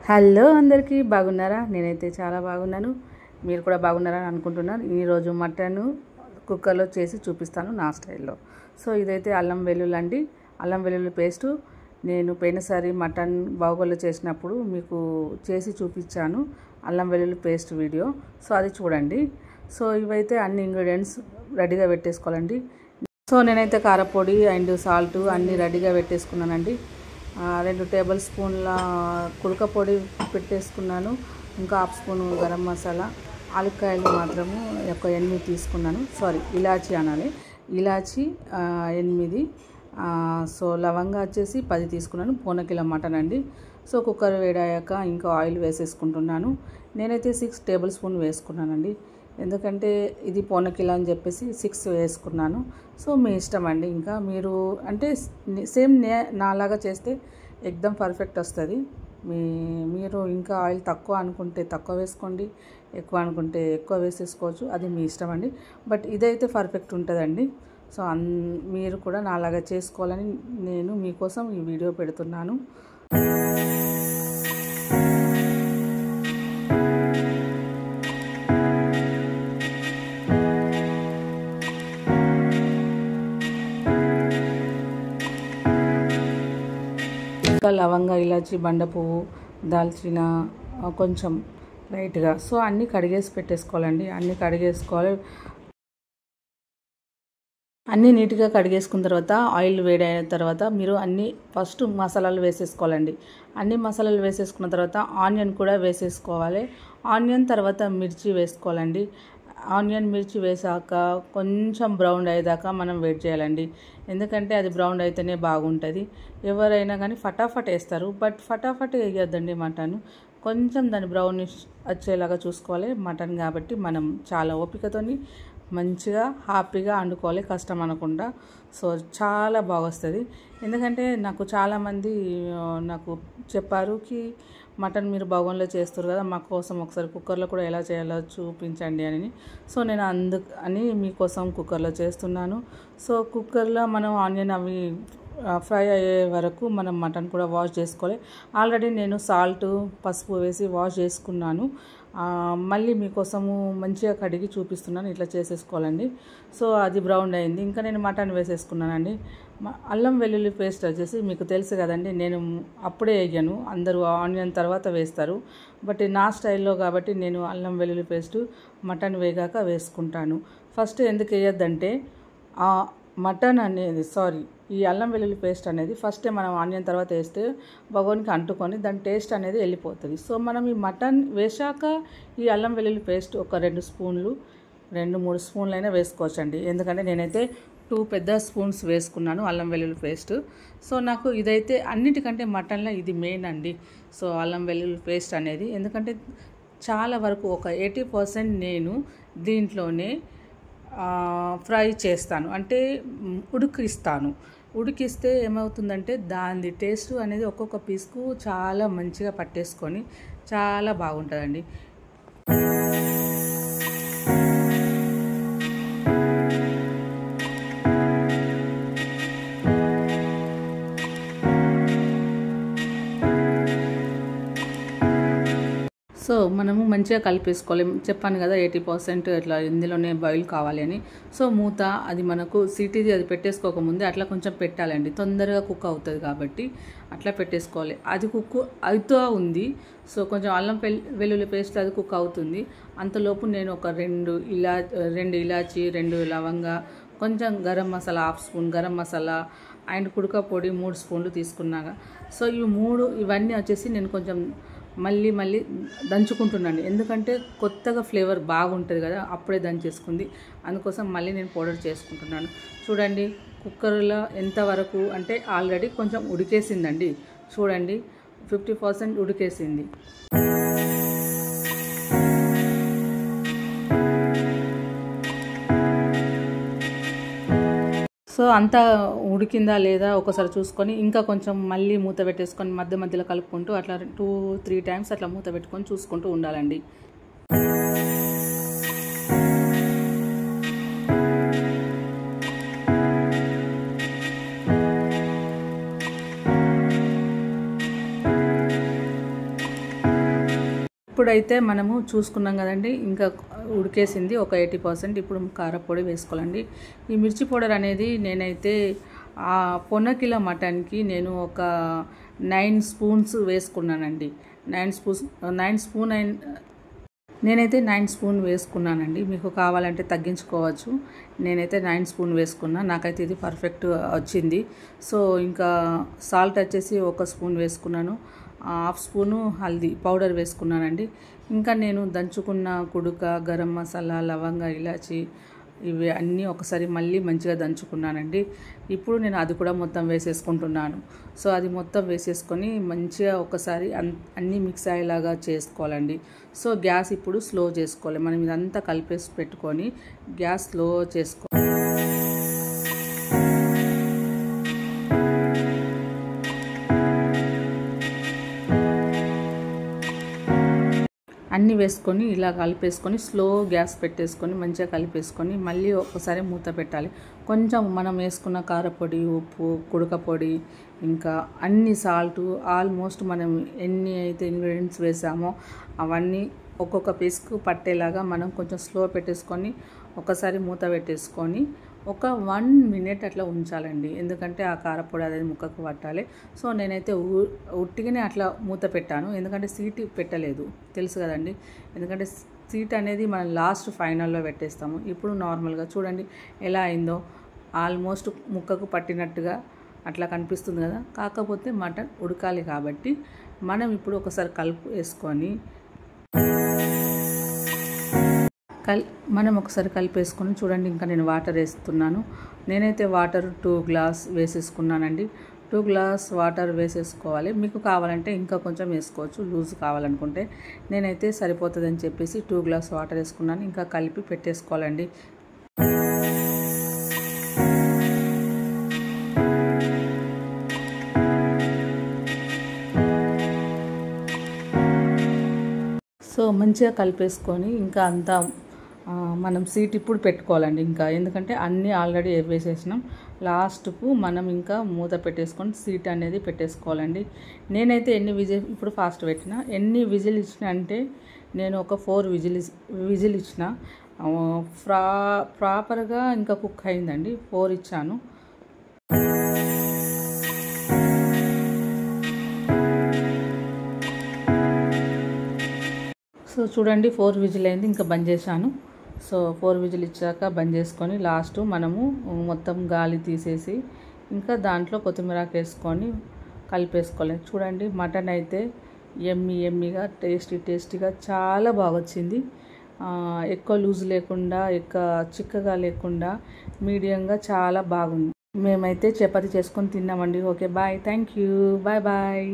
Hello అందరికీ బాగున్నారా? నేనైతే చాలా బాగున్నాను. మీరు కూడా బాగున్నారని అనుకుంటున్నాను. ఈరోజు మటన్ కుక్కర్లో చేసి చూపిస్తాను నా స్టైల్లో. సో ఇదైతే అల్లం వెల్లుల్లి అండి. అల్లం వెల్లుల్లి పేస్టు నేను పోయినసారి మటన్ బాగోలో చేసినప్పుడు మీకు చేసి చూపించాను అల్లం వెల్లుల్లి పేస్ట్ వీడియో. సో అది చూడండి. సో ఇవైతే అన్ని ఇంగ్రీడియంట్స్ రెడీగా పెట్టేసుకోవాలండి. సో నేనైతే కారపొడి అండ్ సాల్ట్ అన్నీ రెడీగా పెట్టేసుకున్నానండి. 2 టేబుల్ స్పూన్ల కుడక పొడి పెట్టేసుకున్నాను. ఇంకా హాఫ్ స్పూన్ గరం మసాలా, ఆలుకాయలు మాత్రము ఒక 8 తీసుకున్నాను. ఇలాచీ అనాలి, ఇలాచీ 8. సో లవంగా వచ్చేసి 10 తీసుకున్నాను. పౌన కిలో మటన్ అండి. సో కుక్కర్ వేడాక ఇంకా ఆయిల్ వేసేసుకుంటున్నాను. నేనైతే 6 టేబుల్ స్పూన్ వేసుకున్నానండి. ఎందుకంటే ఇది పౌన కిలో అని చెప్పేసి 6 వేసుకున్నాను. సో మీ ఇష్టం అండి. ఇంకా మీరు అంటే సేమ్ నాలాగా చేస్తే ఎక్దమ్ పర్ఫెక్ట్ వస్తుంది. మీరు ఇంకా ఆయిల్ తక్కువ అనుకుంటే తక్కువ వేసుకోండి, ఎక్కువ అనుకుంటే ఎక్కువ వేసేసుకోవచ్చు. అది మీ ఇష్టం అండి. బట్ ఇదైతే పర్ఫెక్ట్ ఉంటుందండి. సో మీరు కూడా నాలాగా చేసుకోవాలని నేను మీకోసం ఈ వీడియో పెడుతున్నాను. ఇంకా లవంగా, ఇలాచి, బండ పువ్వు, దాల్చిన కొంచెం లైట్గా. సో అన్నీ కడిగేసి పెట్టేసుకోవాలండి. అన్నీ నీట్గా కడిగేసుకున్న తర్వాత ఆయిల్ వేడైన తర్వాత మీరు అన్నీ ఫస్ట్ మసాలాలు వేసేసుకోవాలండి. అన్ని మసాలాలు వేసేసుకున్న తర్వాత ఆనియన్ కూడా వేసేసుకోవాలి. ఆనియన్ తర్వాత మిర్చి వేసుకోవాలండి. ఆనియన్ మిర్చి వేసాక కొంచెం బ్రౌన్ అయ్యేదాకా మనం వెయిట్ చేయాలండి. ఎందుకంటే అది బ్రౌన్ అయితేనే బాగుంటుంది. ఎవరైనా కానీ ఫటాఫట్ వేస్తారు, బట్ ఫటాఫట్ వేయొద్దండి. మటన్ కొంచెం దాన్ని బ్రౌనిష్ వచ్చేలాగా చూసుకోవాలి. మటన్ కాబట్టి మనం చాలా ఓపికతోని మంచిగా హ్యాపీగా వండుకోవాలి, కష్టం అనకుండా. సో చాలా బాగొస్తుంది. ఎందుకంటే నాకు చాలామంది నాకు చెప్పారు కి మటన్ మీరు బగోన్లో చేస్తారు కదా, మా కోసం ఒకసారి కుక్కర్లో కూడా ఎలా చేయాలో చూపించండి అని. సో నేను అందుకని మీకోసం కుక్కర్లో చేస్తున్నాను. సో కుక్కర్లో మనం ఆనియన్ అవి ఫ్రై అయ్యే వరకు మనం మటన్ కూడా వాష్ చేసుకోవాలి. ఆల్రెడీ నేను సాల్ట్, పసుపు వేసి వాష్ చేసుకున్నాను. మళ్ళీ మీకోసము మంచిగా కడిగి చూపిస్తున్నాను. ఇట్లా చేసేసుకోవాలండి. సో అది బ్రౌన్ అయింది. ఇంకా నేను మటన్ వేసేసుకున్నానండి. అల్లం వెల్లుల్లి పేస్ట్ వచ్చేసి మీకు తెలుసు కదండి, నేను అప్పుడే వేయను. అందరూ ఆనియన్ తర్వాత వేస్తారు. బట్ నా స్టైల్లో కాబట్టి నేను అల్లం వెల్లుల్లి పేస్ట్ మటన్ వేగాక వేసుకుంటాను. ఫస్ట్ ఎందుకు వేయొద్దంటే మటన్ అనేది ఈ అల్లం వెల్లుల్లి పేస్ట్ అనేది ఫస్ట్ మనం ఆనియన్ తర్వాత వేస్తే బగోన్కి అంటుకొని దాని టేస్ట్ అనేది వెళ్ళిపోతుంది. సో మనం ఈ మటన్ వేసాక ఈ అల్లం వెల్లుల్లి పేస్ట్ ఒక 2 స్పూన్లు 2-3 స్పూన్లు అయినా వేసుకోవచ్చండి. ఎందుకంటే నేనైతే 2 పెద్ద స్పూన్స్ వేసుకున్నాను అల్లం వెల్లుల్లి పేస్ట్. సో నాకు ఇదైతే అన్నిటికంటే మటన్లో ఇది మెయిన్ అండి. సో అల్లం వెల్లుల్లి పేస్ట్ అనేది ఎందుకంటే చాలా వరకు ఒక 80% నేను దీంట్లోనే ఫ్రై చేస్తాను, అంటే ఉడికిస్తే ఏమవుతుందంటే దాని టేస్ట్ అనేది ఒక్కొక్క పీస్కు చాలా మంచిగా పట్టేసుకొని చాలా బాగుంటుందండి. సో మనము మంచిగా కలిపేసుకోవాలి. చెప్పాను కదా 80% ఇట్లా ఇందులోనే బాయిల్ కావాలి అని. సో మూత అది మనకు సిటీది అది పెట్టేసుకోకముందే అట్లా కొంచెం పెట్టాలండి. తొందరగా కుక్ అవుతుంది కాబట్టి అట్లా పెట్టేసుకోవాలి. అది కుక్ అవుతూ ఉంది. సో కొంచెం అల్లం వెల్లుల్లి పేస్ట్ అది కుక్ అవుతుంది. అంతలోపు నేను ఒక 2 ఇలాచి, 2 లవంగా, కొంచెం garam masala, half spoon garam masala and కుడక పొడి 3 స్పూన్లు తీసుకున్నాగా. సో ఇవన్నీ వచ్చేసి నేను కొంచెం మళ్ళీ దంచుకుంటున్నాను. ఎందుకంటే కొత్తగా ఫ్లేవర్ బాగుంటుంది కదా, అప్పుడే దంచేసుకుంది. అందుకోసం మళ్ళీ నేను పౌడర్ చేసుకుంటున్నాను. చూడండి కుక్కర్లో ఎంతవరకు అంటే ఆల్రెడీ కొంచెం ఉడికేసిందండి. చూడండి 50% ఉడికేసింది. సో అంతా ఉడికిందా లేదా ఒకసారి చూసుకొని ఇంకా కొంచెం మళ్ళీ మూత పెట్టేసుకొని మధ్యలో కలుపుకుంటూ అట్లా 2-3 టైమ్స్ అట్లా మూత పెట్టుకొని చూసుకుంటూ ఉండాలండి. ఇప్పుడైతే మనము చూసుకున్నాం కదండి, ఇంకా ఉడికేసింది ఒక 80%. ఇప్పుడు కారపొడి వేసుకోవాలండి. ఈ మిర్చి పౌడర్ అనేది నేనైతే పొన్న కిలో మటన్కి నేను ఒక 9 స్పూన్స్ వేసుకున్నానండి. 9 స్పూన్ వేసుకున్నానండి. మీకు కావాలంటే తగ్గించుకోవచ్చు. నేనైతే 9 స్పూన్ వేసుకున్నా. నాకైతే ఇది పర్ఫెక్ట్ వచ్చింది. సో ఇంకా సాల్ట్ వచ్చేసి 1 స్పూన్ వేసుకున్నాను. 1/2 స్పూను హల్దీ పౌడర్ వేసుకున్నానండి. ఇంకా నేను దంచుకున్న కుడుక, గరం మసాలా, లవంగ, ఇలాచి ఇవి అన్నీ ఒకసారి మళ్ళీ మంచిగా దంచుకున్నానండి. ఇప్పుడు నేను అది కూడా మొత్తం వేసేసుకుంటున్నాను. సో అది మొత్తం వేసేసుకొని మంచిగా ఒకసారి అన్నీ మిక్స్ అయ్యేలాగా చేసుకోవాలండి. సో గ్యాస్ ఇప్పుడు స్లో చేసుకోవాలి. మనం ఇదంతా కలిపేసి పెట్టుకొని గ్యాస్ స్లో చేసుకోవాలి. అన్నీ వేసుకొని ఇలా కలిపేసుకొని స్లో గ్యాస్ పెట్టేసుకొని మంచిగా కలిపేసుకొని మళ్ళీ ఒకసారి మూత పెట్టాలి. కొంచెం మనం వేసుకున్న కారపొడి, ఉప్పు, కుడక పొడి, ఇంకా అన్ని సాల్టు, ఆల్మోస్ట్ మనం ఎన్ని అయితే ఇంగ్రీడియంట్స్ వేసామో అవన్నీ ఒక్కొక్క పీస్కు పట్టేలాగా మనం కొంచెం స్లో పెట్టేసుకొని ఒకసారి మూత పెట్టేసుకొని ఒక 1 మినిట్ అట్లా ఉంచాలండి. ఎందుకంటే ఆ కారపొడి అనేది ముక్కకు పట్టాలి. సో నేనైతే ఉట్టిగానే అట్లా మూత పెట్టాను. ఎందుకంటే సీట్ పెట్టలేదు, తెలుసు కదండి. ఎందుకంటే సీట్ అనేది మనం లాస్ట్ ఫైనల్లో పెట్టేస్తాము. ఇప్పుడు నార్మల్గా చూడండి ఎలా అయిందో. ఆల్మోస్ట్ ముక్కకు పట్టినట్టుగా అట్లా కనిపిస్తుంది కదా. కాకపోతే మటన్ ఉడకాలి కాబట్టి మనం ఇప్పుడు ఒకసారి కలుపు వేసుకొని మనం ఒకసారి కలిపేసుకొని చూడండి. ఇంకా నేను వాటర్ వేస్తున్నాను. నేనైతే వాటర్ 2 గ్లాస్ వేసేసుకున్నానండి. 2 గ్లాస్ వాటర్ వేసేసుకోవాలి. మీకు కావాలంటే ఇంకా కొంచెం వేసుకోవచ్చు, లూజ్ కావాలనుకుంటే. నేనైతే సరిపోతుందని చెప్పేసి 2 గ్లాస్ వాటర్ వేసుకున్నాను. ఇంకా కలిపి పెట్టేసుకోవాలండి. సో మంచిగా కలిపేసుకొని ఇంకా అంతా మనం సీట్ ఇప్పుడు పెట్టుకోవాలండి. ఇంకా ఎందుకంటే అన్నీ ఆల్రెడీ వేసేసినాం. లాస్ట్కు మనం ఇంకా మూత పెట్టేసుకొని సీట్ అనేది పెట్టేసుకోవాలండి. నేనైతే ఇప్పుడు ఫాస్ట్ పెట్టిన ఎన్ని విజిల్ ఇచ్చిన అంటే నేను ఒక 4 విజిల్ ఇచ్చిన. ప్రాపర్గా ఇంకా కుక్ అయిందండి. 4 ఇచ్చాను. సో చూడండి 4 విజిల్ అయింది. ఇంకా బంద్ చేశాను. సో 4 విజిల్ ఇచ్చాక బంద్ చేసుకొని లాస్ట్ మనము మొత్తం గాలి తీసేసి ఇంకా దాంట్లో కొత్తిమీరాకు వేసుకొని కలిపేసుకోవాలి. చూడండి మటన్ అయితే ఎమ్మీగా టేస్టీగా చాలా బాగా వచ్చింది. ఎక్కువ లూజ్ లేకుండా, ఎక్కువ చిక్కగా లేకుండా మీడియంగా చాలా బాగుంది. మేమైతే చపాతీ చేసుకొని తిన్నామండి. Okay bye, thank you, bye.